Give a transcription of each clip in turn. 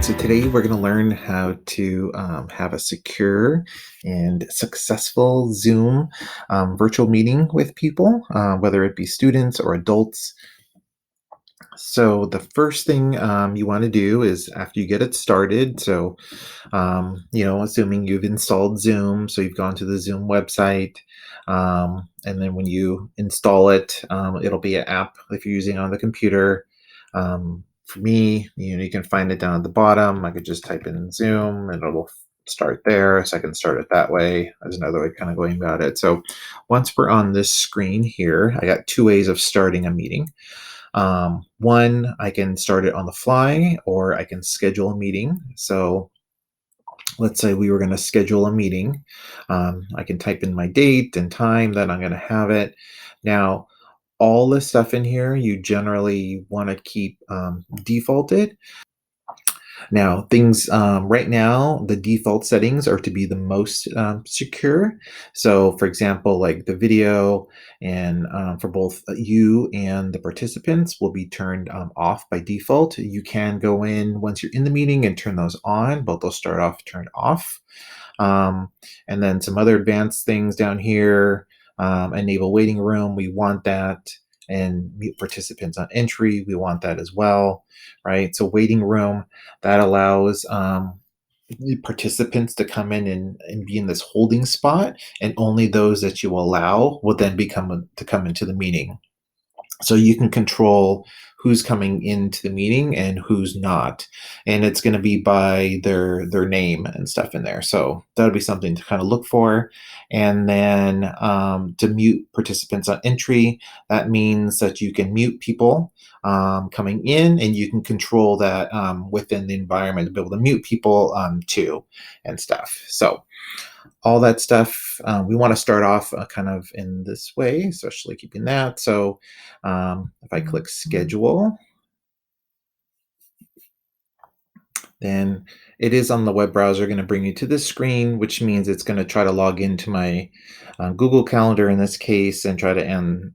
right, so today we're going to learn how to have a secure and successful Zoom virtual meeting with people, whether it be students or adults. So, the first thing you want to do is after you get it started, assuming you've installed Zoom, so you've gone to the Zoom website, and then when you install it, it'll be an app if you're using it on the computer. For me, you can find it down at the bottom. I could just type in Zoom and it'll start there. So I can start it that way. There's another way kind of going about it. So once we're on this screen here, I got two ways of starting a meeting. One, I can start it on the fly or I can schedule a meeting. So let's say we were going to schedule a meeting. I can type in my date and time that I'm going to have it. Now, all this stuff in here, you generally want to keep defaulted. Now, things right now, the default settings are to be the most secure. So, for example, like the video and for both you and the participants will be turned off by default. You can go in once you're in the meeting and turn those on, but they'll start off turned off. And then some other advanced things down here, enable waiting room, we want that. And mute participants on entry, we want that as well, right? So waiting room, that allows the participants to come in and be in this holding spot, and only those that you allow will then to come into the meeting. So you can control who's coming into the meeting and who's not, and it's going to be by their name and stuff in there. So that'll be something to kind of look for. And then to mute participants on entry, that means that you can mute people coming in, and you can control that within the environment to be able to mute people too and stuff. So all that stuff. We want to start off kind of in this way, especially keeping that. So if I click schedule, then it is on the web browser going to bring you to this screen, which means it's going to try to log into my Google Calendar in this case and try to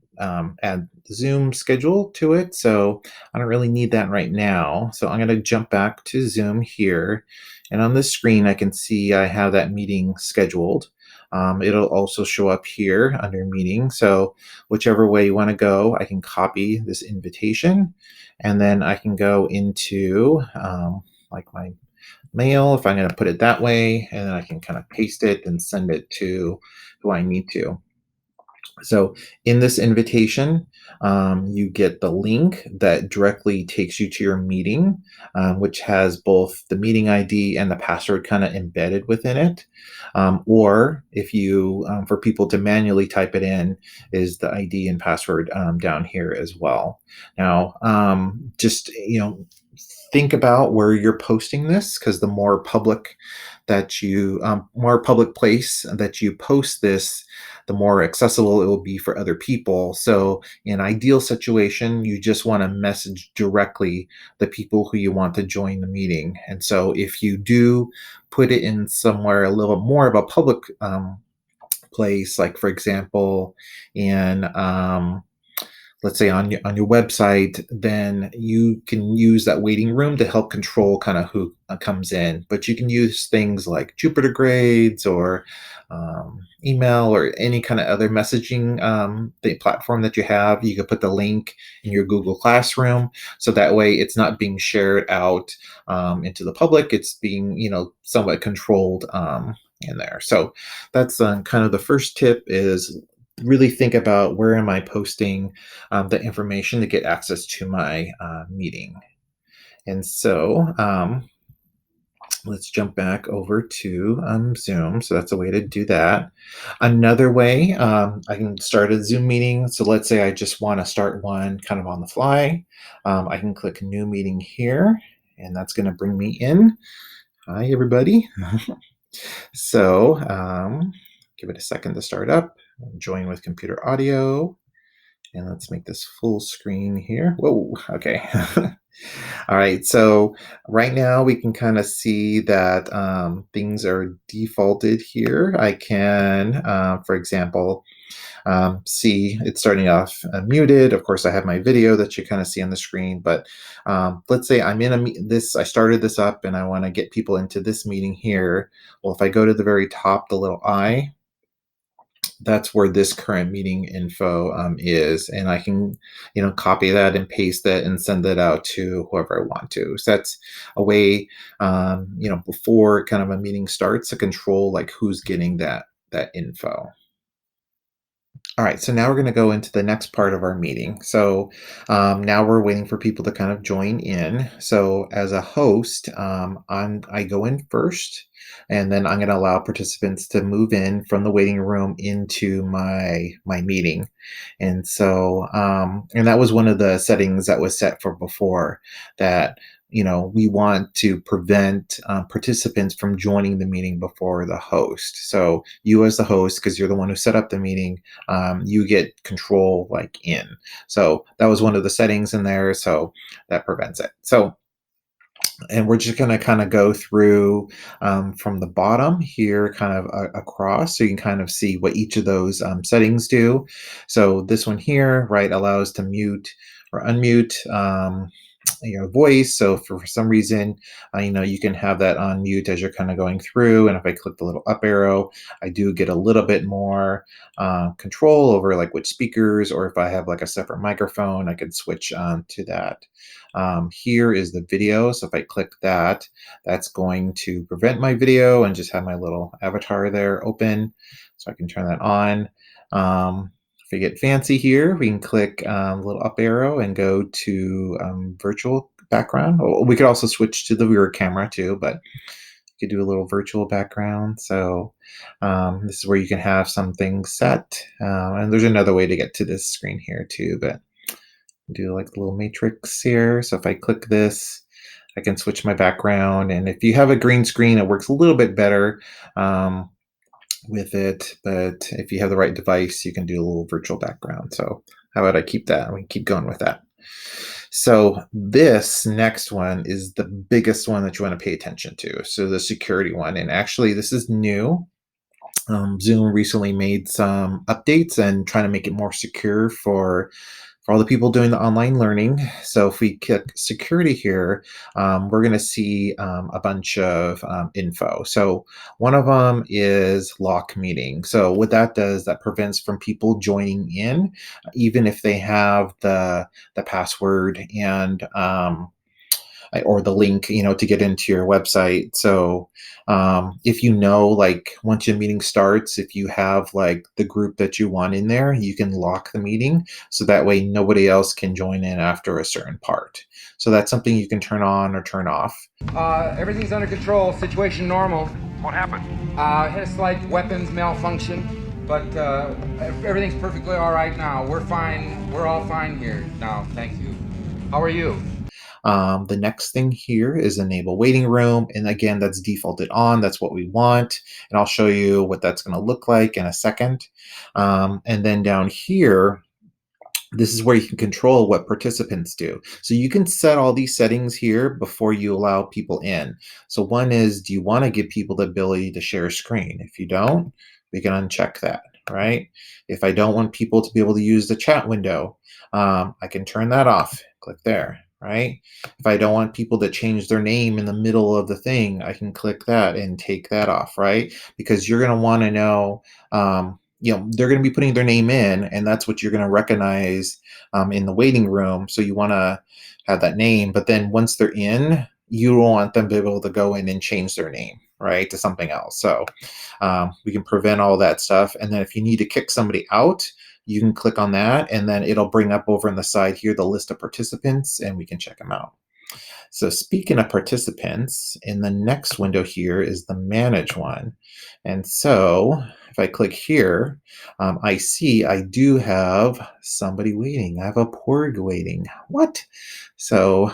add Zoom schedule to it. So I don't really need that right now. So I'm going to jump back to Zoom here. And on this screen, I can see I have that meeting scheduled. It'll also show up here under meeting. So whichever way you want to go, I can copy this invitation, and then I can go into like my mail if I'm going to put it that way, and then I can kind of paste it and send it to who I need to. So in this invitation, you get the link that directly takes you to your meeting, which has both the meeting ID and the password kind of embedded within it. Or if you, for people to manually type it in, is the ID and password down here as well. Now, just, think about where you're posting this, because the more public more public place that you post this, the more accessible it will be for other people. So in ideal situation, you just want to message directly the people who you want to join the meeting. And so if you do put it in somewhere a little more of a public place, like for example, in let's say on your website, then you can use that waiting room to help control kind of who comes in. But you can use things like Jupyter grades or email or any kind of other messaging the platform that you have. You could put the link in your Google Classroom, so that way it's not being shared out into the public. It's being somewhat controlled in there. So that's kind of the first tip, is really think about where am I posting the information to get access to my meeting. And so let's jump back over to Zoom. So that's a way to do that. Another way, I can start a Zoom meeting. So let's say I just want to start one kind of on the fly. I can click new meeting here, and that's going to bring me in. Hi, everybody. So give it a second to start up. Join with computer audio. And let's make this full screen here. Whoa, okay. All right, so right now we can kind of see that things are defaulted here. I can, for example, see it's starting off muted. Of course, I have my video that you kind of see on the screen, but let's say I'm in I started this up and I want to get people into this meeting here. Well, if I go to the very top, the little I, that's where this current meeting info is, and I can copy that and paste that and send it out to whoever I want to. So that's a way before kind of a meeting starts to control like who's getting that info. All right, so now we're going to go into the next part of our meeting. So now we're waiting for people to kind of join in. So as a host, I go in first, and then I'm going to allow participants to move in from the waiting room into my meeting. And so and that was one of the settings that was set for before, that we want to prevent participants from joining the meeting before the host. So you as the host, because you're the one who set up the meeting, you get control like in. So that was one of the settings in there. So that prevents it. So, and we're just going to kind of go through from the bottom here, kind of across, so you can kind of see what each of those settings do. So this one here, right, allows to mute or unmute your voice. So for some reason, you can have that on mute as you're kind of going through. And if I click the little up arrow, I do get a little bit more control over like which speakers, or if I have like a separate microphone, I could switch to that. Here is the video. So if I click that, that's going to prevent my video and just have my little avatar there open. So I can turn that on. If we get fancy here, we can click a little up arrow and go to virtual background. We could also switch to the rear camera too, but you could do a little virtual background. So this is where you can have some things set. And there's another way to get to this screen here too, but do like the little matrix here. So if I click this, I can switch my background. And if you have a green screen, it works a little bit better with it. But if you have the right device, you can do a little virtual background. So how about I keep that? We can keep going with that. So this next one is the biggest one that you want to pay attention to. So the security one. And actually, this is new. Zoom recently made some updates and trying to make it more secure for all the people doing the online learning. So if we click security here, we're going to see a bunch of info. So one of them is lock meeting. So what that does, that prevents from people joining in, even if they have the password and or the link, to get into your website. So if like once your meeting starts, if you have like the group that you want in there, you can lock the meeting. So that way nobody else can join in after a certain part. So that's something you can turn on or turn off. Everything's under control, situation normal. What happened? Had a slight weapons malfunction, but everything's perfectly all right now. We're fine. We're all fine here now. Thank you. How are you? The next thing here is enable waiting room. And again, that's defaulted on. That's what we want. And I'll show you what that's going to look like in a second. And then down here, this is where you can control what participants do. So you can set all these settings here before you allow people in. So one is, do you want to give people the ability to share a screen? If you don't, we can uncheck that, right? If I don't want people to be able to use the chat window, I can turn that off. Click there, right? If I don't want people to change their name in the middle of the thing, I can click that and take that off, right? Because you're going to want to know, they're going to be putting their name in, and that's what you're going to recognize in the waiting room. So you want to have that name, but then once they're in, you don't want them to be able to go in and change their name, right, to something else. So we can prevent all that stuff. And then if you need to kick somebody out, you can click on that, and then it'll bring up over on the side here the list of participants, and we can check them out. So speaking of participants, in the next window here is the manage one. And so if I click here, I see I do have somebody waiting. I have a Porg waiting. What? So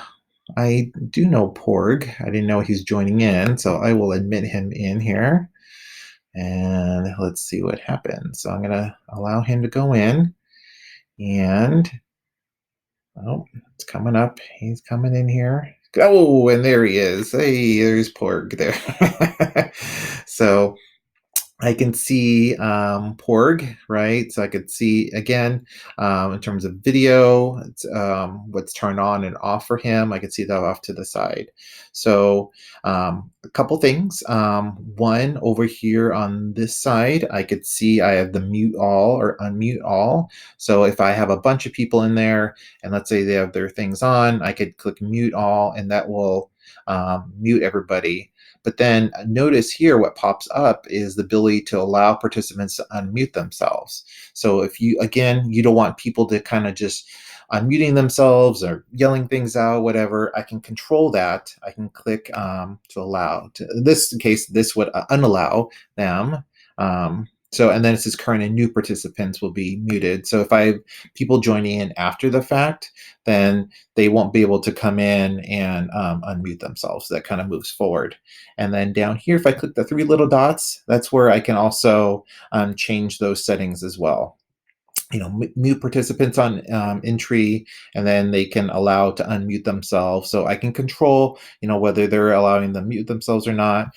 I do know Porg. I didn't know he's joining in, so I will admit him in here. And let's see what happens. So I'm going to allow him to go in. And oh, it's coming up. He's coming in here. Oh, and there he is. Hey, there's Porg there. So I can see Porg, right? So I could see again in terms of video, what's turned on and off for him. I could see that off to the side. So a couple things. One over here on this side, I could see I have the mute all or unmute all. So if I have a bunch of people in there, and let's say they have their things on, I could click mute all, and that will mute everybody. But then notice here what pops up is the ability to allow participants to unmute themselves. So if you, again, you don't want people to kind of just unmuting themselves or yelling things out, whatever, I can control that. I can click to allow. In this case, this would unallow them. So, and then it says current and new participants will be muted. So if I have people joining in after the fact, then they won't be able to come in and unmute themselves. That kind of moves forward. And then down here, if I click the three little dots, that's where I can also change those settings as well. Mute participants on entry, and then they can allow to unmute themselves. So I can control, whether they're allowing them mute themselves or not.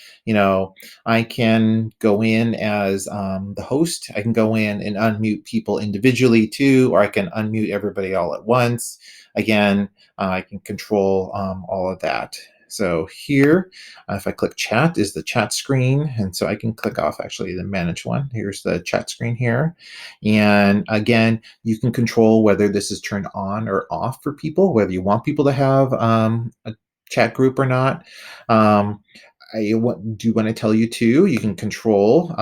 I can go in as the host. I can go in and unmute people individually too, or I can unmute everybody all at once. Again, I can control all of that. So here, if I click chat, is the chat screen. And so I can click off actually the manage one. Here's the chat screen here. And again, you can control whether this is turned on or off for people, whether you want people to have a chat group or not. I do want to tell you too, you can control.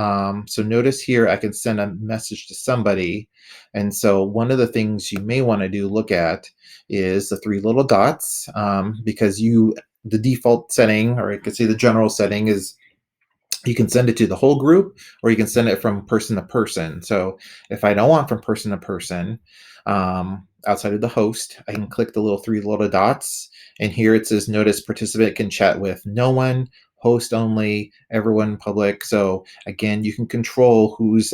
So notice here, I can send a message to somebody. And so one of the things you may want to look at is the three little dots, because the default setting, or you could say the general setting, is you can send it to the whole group, or you can send it from person to person. So if I don't want from person to person, outside of the host, I can click the three little dots, and here it says notice participant can chat with no one, host only, everyone public. So again, you can control who's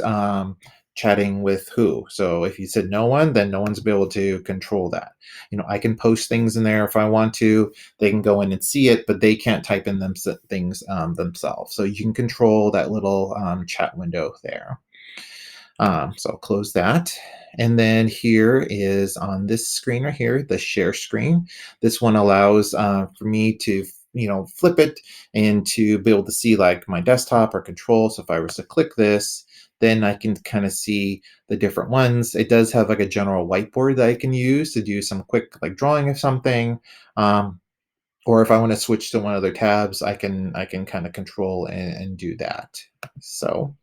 chatting with who. So if you said no one, then no one's be able to control that. I can post things in there if I want to. They can go in and see it, but they can't type in them things themselves. So you can control that little chat window there. So I'll close that. And then here is on this screen right here, the share screen. This one allows for me to flip it and to be able to see like my desktop or control. So if I was to click this, then I can kind of see the different ones. It does have like a general whiteboard that I can use to do some quick like drawing of something. Or if I want to switch to one of their tabs, I can kind of control and do that. So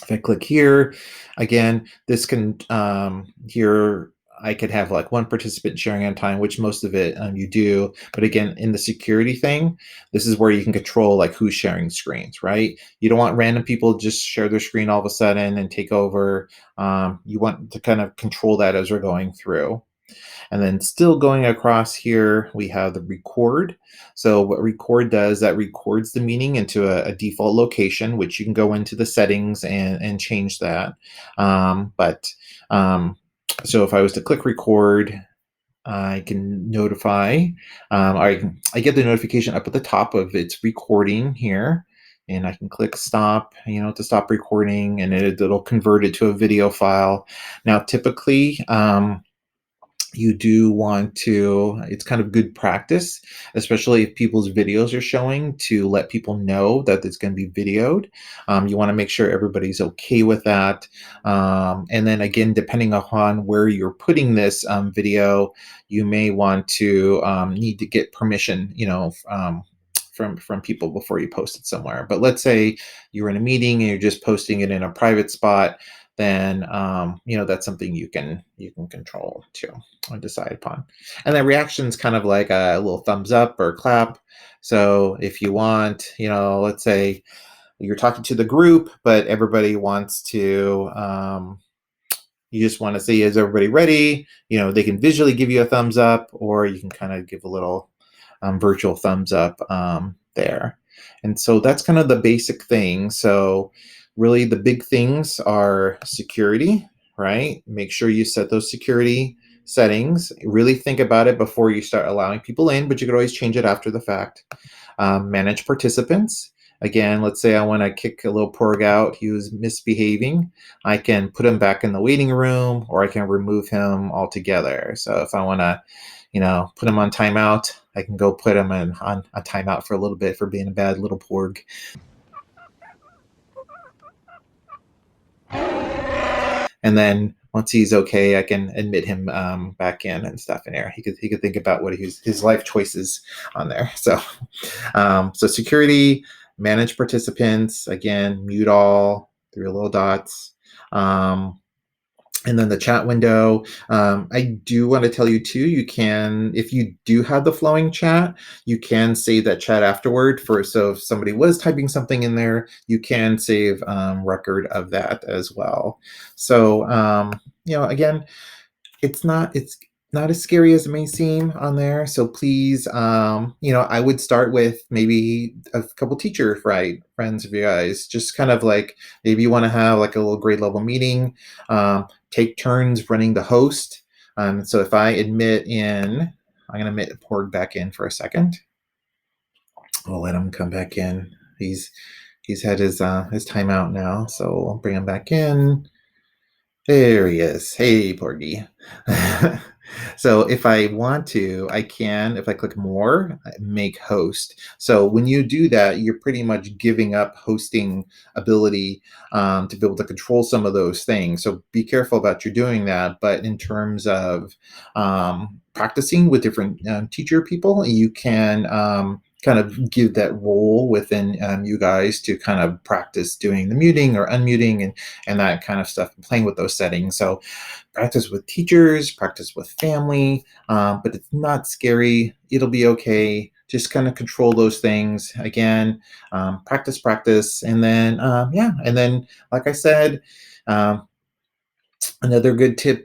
if I click here, again, this can, here, I could have like one participant sharing on time, which most of it you do. But again, in the security thing, this is where you can control like who's sharing screens, right? You don't want random people just share their screen all of a sudden and take over. You want to kind of control that as we're going through. And then still going across here, we have the record. So what record does, that records the meeting into a default location, which you can go into the settings and change that. So if I was to click record, I can notify, I get the notification up at the top of it's recording here. And I can click stop, to stop recording, and it'll convert it to a video file. Now, typically, you do want to, it's kind of good practice, especially if people's videos are showing, to let people know that it's going to be videoed. You want to make sure everybody's okay with that. And then again, depending upon where you're putting this video, you may want to need to get permission, from people before you post it somewhere. But let's say you're in a meeting and you're just posting it in a private spot, then that's something you can control too or decide upon. And the reaction is kind of like a little thumbs up or clap. So if you want, let's say you're talking to the group, but everybody wants to, you just want to say, is everybody ready? They can visually give you a thumbs up, or you can kind of give a little virtual thumbs up there. And so that's kind of the basic thing. So really the big things are security, right? Make sure you set those security settings. Really think about it before you start allowing people in, but you could always change it after the fact. Manage participants. Again, let's say I want to kick a little porg out. He was misbehaving. I can put him back in the waiting room, or I can remove him altogether. So if I want to, put him on timeout, I can go put him on a timeout for a little bit for being a bad little porg. And then once he's okay, I can admit him back in and stuff in there. He could think about what his life choices on there. So security, manage participants, again, mute all, 3 little dots. And then the chat window. I do want to tell you too, you can, if you do have the flowing chat, you can save that chat afterward so if somebody was typing something in there, you can save record of that as well. So, again, it's not as scary as it may seem on there. So please, I would start with maybe a couple teacher friends of you guys. Just kind of like maybe you want to have like a little grade level meeting. Take turns running the host. So if I'm gonna admit Porg back in for a second. We'll let him come back in. He's had his timeout now, so I'll bring him back in. There he is. Hey, Porgy. So if I want to, I can, if I click more, make host. So when you do that, you're pretty much giving up hosting ability to be able to control some of those things. So be careful about you doing that. But in terms of practicing with different teacher people, you can kind of give that role within you guys to kind of practice doing the muting or unmuting and that kind of stuff, playing with those settings. So practice with teachers, practice with family, but it's not scary. It'll be okay. Just kind of control those things. Again, practice, and then, and then, like I said, another good tip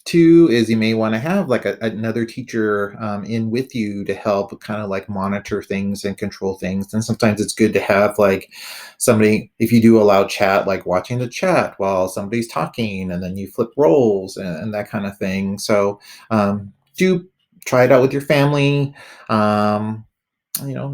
too is you may want to have like another teacher in with you to help kind of like monitor things and control things. And sometimes it's good to have like somebody, if you do allow chat, like watching the chat while somebody's talking, and then you flip roles and that kind of thing. So do try it out with your family.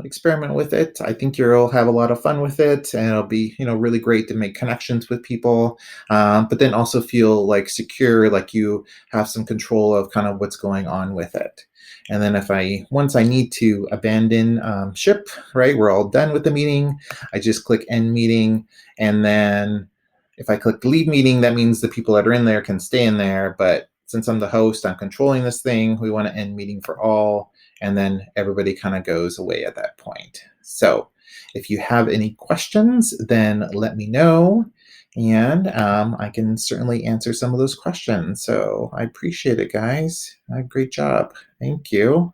Experiment with it. I think you'll have a lot of fun with it, and it'll be, really great to make connections with people, but then also feel like secure, like you have some control of kind of what's going on with it. And then once I need to abandon ship, right, we're all done with the meeting, I just click end meeting. And then if I click leave meeting, that means the people that are in there can stay in there. But since I'm the host, I'm controlling this thing. We want to end meeting for all. And then everybody kind of goes away at that point. So if you have any questions, then let me know. And I can certainly answer some of those questions. So I appreciate it, guys. Great job. Thank you.